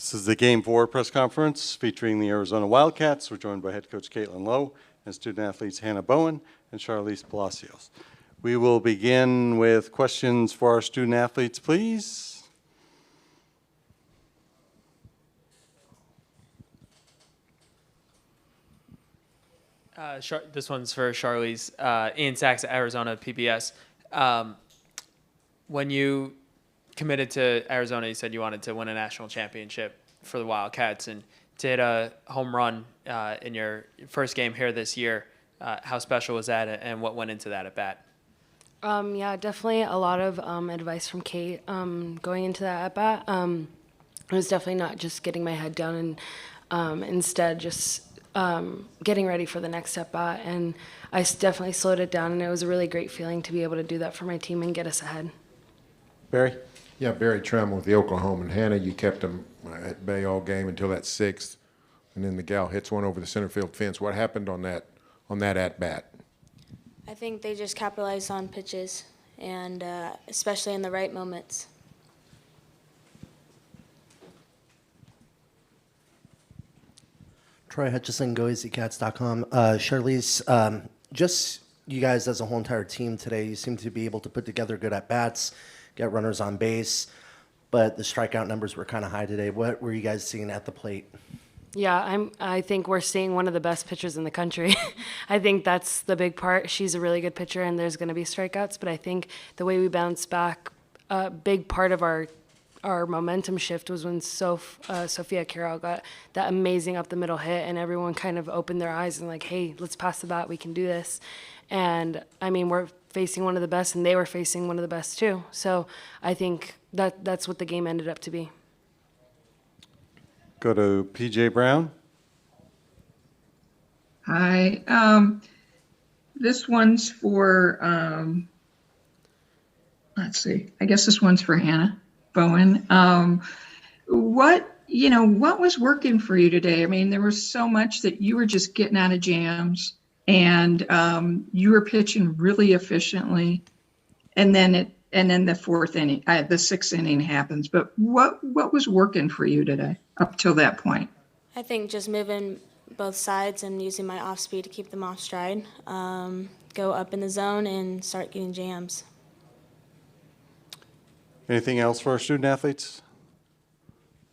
This is the Game 4 press conference featuring the Arizona Wildcats. We're joined by head coach Caitlin Lowe and student athletes Hannah Bowen and Sharlize Palacios. We will begin with questions for our student athletes, please. This one's for Sharlize. Ian Sachs at Arizona PBS. When you committed to Arizona, you said you wanted to win a national championship for the Wildcats and to hit a home run in your first game here this year. How special was that, and what went into that at bat? Yeah, definitely a lot of advice from Kate going into that at bat. It was definitely not just getting my head down and instead just getting ready for the next at bat. And I definitely slowed it down, and it was a really great feeling to be able to do that for my team and get us ahead. Barry? Yeah, Barry Trum with the Oklahoma. And Hannah, you kept them at bay all game until that sixth, and then the gal hits one over the center field fence. What happened on that at bat? I think they just capitalized on pitches, and especially in the right moments. Troy Hutchison, GoEasyCats.com. Sharlize, just you guys as a whole entire team today, you seem to be able to put together good at-bats, get runners on base, but the strikeout numbers were kind of high today. What were you guys seeing at the plate? Yeah, I think we're seeing one of the best pitchers in the country. I think that's the big part. She's a really good pitcher, and there's going to be strikeouts, but I think the way we bounce back, a big part of our momentum shift was when Sophia Carroll got that amazing up the middle hit, and everyone kind of opened their eyes and like, hey, let's pass the bat, we can do this. And I mean, we're facing one of the best, and they were facing one of the best too. So I think that's what the game ended up to be. Go to PJ Brown. Hi. This one's for, let's see, I guess this one's for Hannah Bowen. What was working for you today? I mean, there was so much that you were just getting out of jams, and you were pitching really efficiently, and then the sixth inning happens. But what was working for you today up till that point? I think just moving both sides and using my off speed to keep them off stride, go up in the zone and start getting jams. Anything else for our student athletes?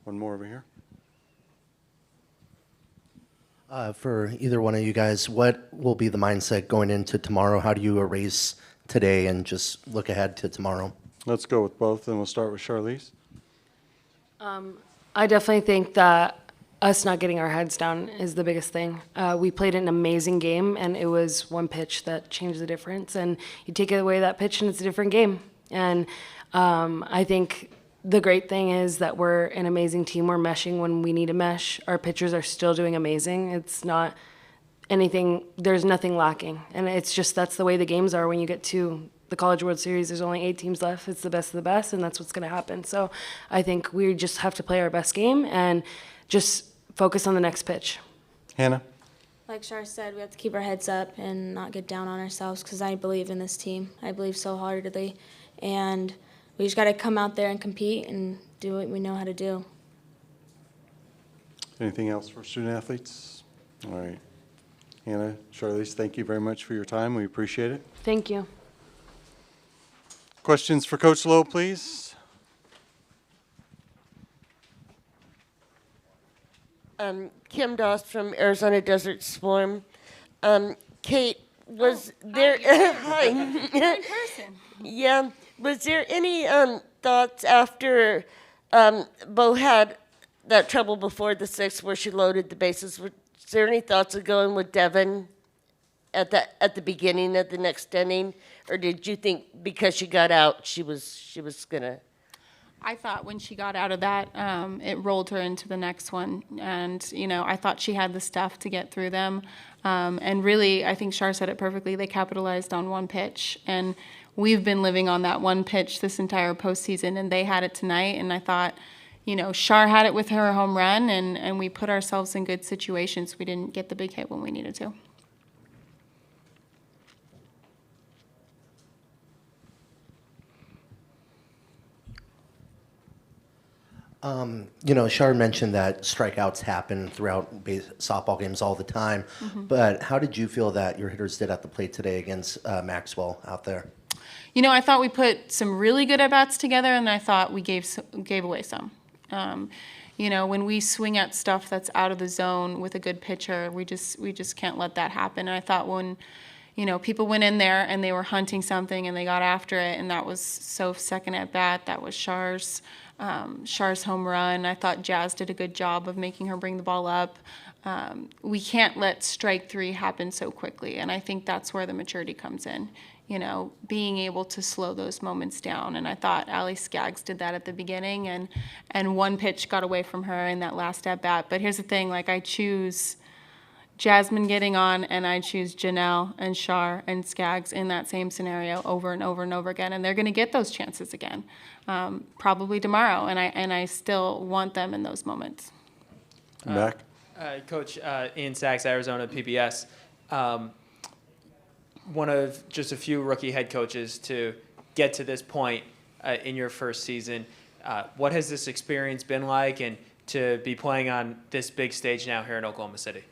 One more over here. For either one of you guys, what will be the mindset going into tomorrow? How do you erase today and just look ahead to tomorrow? Let's go with both, and we'll start with Sharlize. I definitely think that us not getting our heads down is the biggest thing. We played an amazing game, and it was one pitch that changed the difference. And you take away that pitch, and it's a different game. And I think the great thing is that we're an amazing team. We're meshing when we need to mesh. Our pitchers are still doing amazing. It's not anything, there's nothing lacking. And it's just, that's the way the games are when you get to the College World Series. There's only 8 teams left. It's the best of the best, and that's what's going to happen. So I think we just have to play our best game and just focus on the next pitch. Hannah? Like Shar said, we have to keep our heads up and not get down on ourselves, because I believe in this team. I believe so heartedly. And we just got to come out there and compete and do what we know how to do. Anything else for student athletes? All right. Hannah, Sharlize, thank you very much for your time. We appreciate it. Thank you. Questions for Coach Lowe, please? Kim Doss from Arizona Desert Swarm. Kate, was there... Hi. In person. Yeah. Was there any thoughts after Bo had that trouble before the sixth where she loaded the bases? Was there any thoughts of going with Devin at the beginning of the next inning, or did you think because she got out she was gonna? I thought when she got out of that, it rolled her into the next one, and I thought she had the stuff to get through them. And really, I think Shar said it perfectly. They capitalized on one pitch, and we've been living on that one pitch this entire postseason, and they had it tonight. And I thought, Shar had it with her home run, and we put ourselves in good situations. We didn't get the big hit when we needed to. Shar mentioned that strikeouts happen throughout softball games all the time, but how did you feel that your hitters did at the plate today against Maxwell out there? I thought we put some really good at-bats together, and I thought we gave away some. When we swing at stuff that's out of the zone with a good pitcher, we just can't let that happen. And I thought when, people went in there and they were hunting something and they got after it, and that was Soph's second at-bat, that was Shar's home run. I thought Jazz did a good job of making her bring the ball up. We can't let strike three happen so quickly, and I think that's where the maturity comes in. Being able to slow those moments down. And I thought Allie Skaggs did that at the beginning, and one pitch got away from her in that last at-bat. But here's the thing, I choose Jasmine getting on, and I choose Janelle and Shar and Skaggs in that same scenario over and over and over again. And they're going to get those chances again, probably tomorrow. And I still want them in those moments. Back. Coach Ian Sachs, Arizona PBS. One of just a few rookie head coaches to get to this point in your first season. What has this experience been like, and to be playing on this big stage now here in Oklahoma City?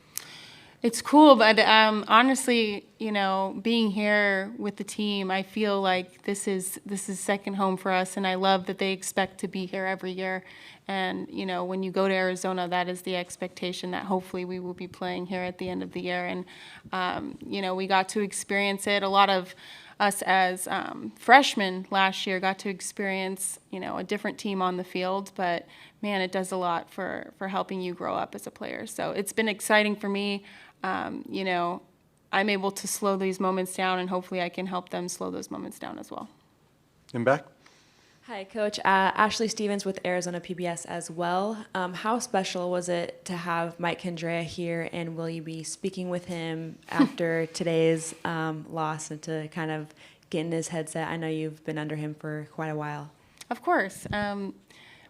It's cool, but honestly, being here with the team, I feel like this is second home for us, and I love that they expect to be here every year. And when you go to Arizona, that is the expectation that hopefully we will be playing here at the end of the year. And we got to experience it. A lot of us as freshmen last year got to experience a different team on the field, but man, it does a lot for helping you grow up as a player. So it's been exciting for me. I'm able to slow these moments down, and hopefully I can help them slow those moments down as well. And back. Hi, Coach. Ashley Stevens with Arizona PBS as well. How special was it to have Mike Kendrea here, and will you be speaking with him after today's loss and to kind of get in his headset? I know you've been under him for quite a while. Of course.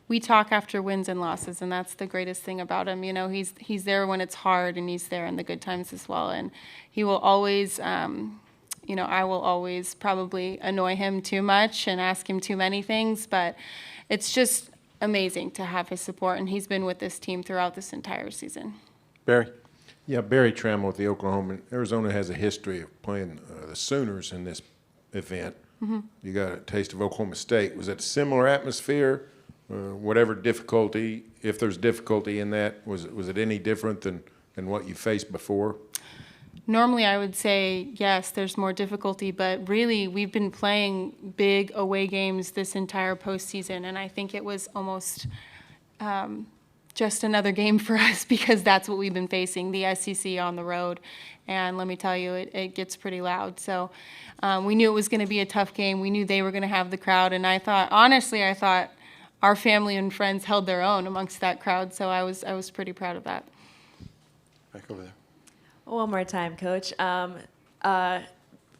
We talk after wins and losses, and that's the greatest thing about him. He's there when it's hard, and he's there in the good times as well. And he will always, I will always probably annoy him too much and ask him too many things, but it's just amazing to have his support, and he's been with this team throughout this entire season. Barry. Yeah, Barry Trammell with the Oklahoma. Arizona has a history of playing the Sooners in this event. You got a taste of Oklahoma State. Was it a similar atmosphere? Whatever difficulty, if there's difficulty in that, was it any different than what you faced before? Normally, I would say, yes, there's more difficulty, but really, we've been playing big away games this entire postseason, and I think it was almost just another game for us because that's what we've been facing, the SEC on the road. And let me tell you, it gets pretty loud. So we knew it was going to be a tough game. We knew they were going to have the crowd, and I thought our family and friends held their own amongst that crowd, so I was pretty proud of that. Back over there. One more time, Coach.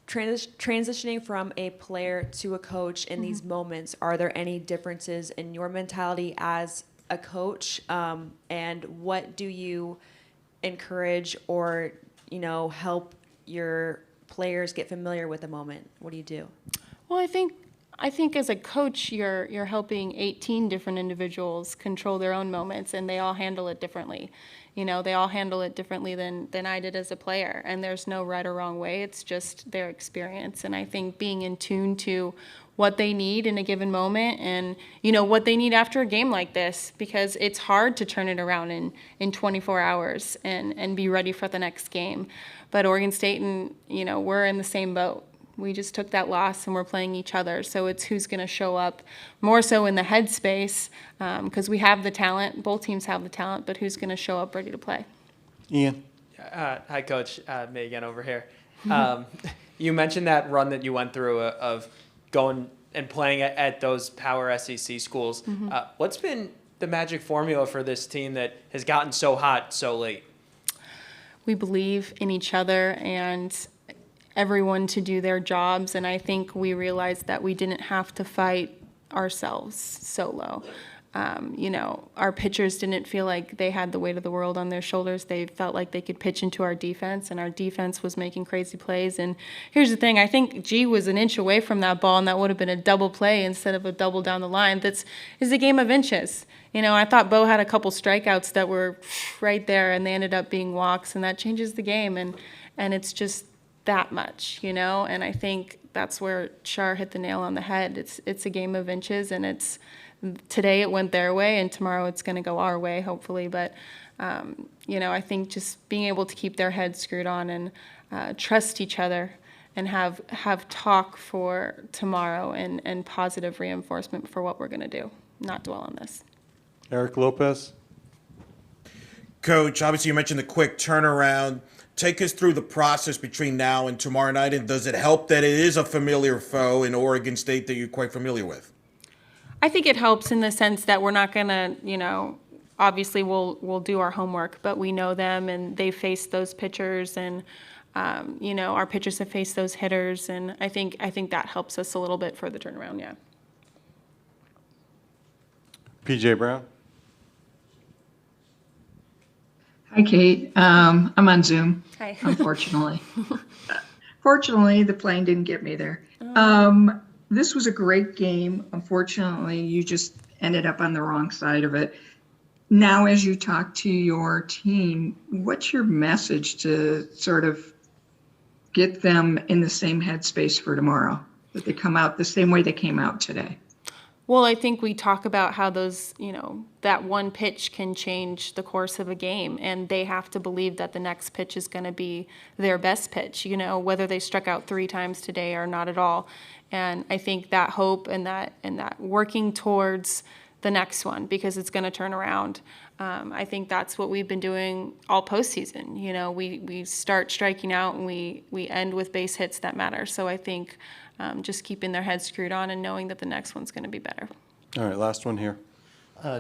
Transitioning from a player to a coach in these moments, are there any differences in your mentality as a coach? And what do you encourage or, help your players get familiar with the moment? What do you do? Well, I think as a coach, you're helping 18 different individuals control their own moments, and they all handle it differently. They all handle it differently than I did as a player, and there's no right or wrong way. It's just their experience, and I think being in tune to what they need in a given moment and, what they need after a game like this, because it's hard to turn it around in 24 hours and be ready for the next game. But Oregon State and, we're in the same boat. We just took that loss and we're playing each other. So it's who's going to show up more so in the headspace because we have the talent. Both teams have the talent, but who's going to show up ready to play? Ian. Hi, Coach. Me again over here. You mentioned that run that you went through of going and playing at those power SEC schools. What's been the magic formula for this team that has gotten so hot so late? We believe in each other and everyone to do their jobs, and I think we realized that we didn't have to fight ourselves solo. Our pitchers didn't feel like they had the weight of the world on their shoulders. They felt like they could pitch into our defense, and our defense was making crazy plays. And here's the thing, I think G was an inch away from that ball, and that would have been a double play instead of a double down the line. That's is a game of inches. I thought Bo had a couple strikeouts that were right there, and they ended up being walks, and that changes the game. And it's just that much, And I think that's where Char hit the nail on the head. It's a game of inches, and today it went their way, and tomorrow it's going to go our way, hopefully. But, I think just being able to keep their heads screwed on and trust each other and have talk for tomorrow and positive reinforcement for what we're going to do, not dwell on this. Eric Lopez? Coach, obviously you mentioned the quick turnaround. Take us through the process between now and tomorrow night, and does it help that it is a familiar foe in Oregon State that you're quite familiar with? I think it helps in the sense that we're not going to, obviously we'll do our homework, but we know them and they face those pitchers, and our pitchers have faced those hitters, and I think that helps us a little bit for the turnaround. Yeah. PJ Brown? Hi, Kate. I'm on Zoom. Hi. Unfortunately. Fortunately, the plane didn't get me there. This was a great game. Unfortunately, you just ended up on the wrong side of it. Now, as you talk to your team, what's your message to sort of get them in the same headspace for tomorrow, that they come out the same way they came out today? Well, I think we talk about how those, that one pitch can change the course of a game, and they have to believe that the next pitch is going to be their best pitch, whether they struck out 3 times today or not at all. And I think that hope and that working towards the next one, because it's going to turn around. I think that's what we've been doing all postseason. We start striking out and we end with base hits that matter. So I think just keeping their heads screwed on and knowing that the next one's going to be better. All right, last one here.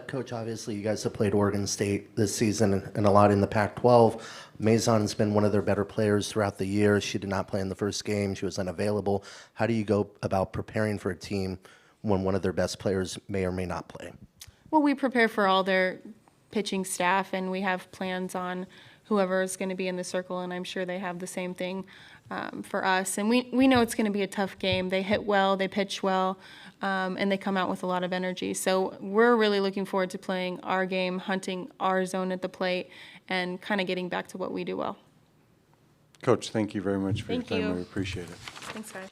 Coach, obviously you guys have played Oregon State this season and a lot in the Pac-12. Mazon's been one of their better players throughout the year. She did not play in the first game. She was unavailable. How do you go about preparing for a team when one of their best players may or may not play? Well, we prepare for all their pitching staff, and we have plans on whoever is going to be in the circle, and I'm sure they have the same thing for us. And we know it's going to be a tough game. They hit well, they pitch well, and they come out with a lot of energy. So we're really looking forward to playing our game, hunting our zone at the plate, and kind of getting back to what we do well. Coach, thank you very much for Thank your time. you. We appreciate it. Thanks, guys.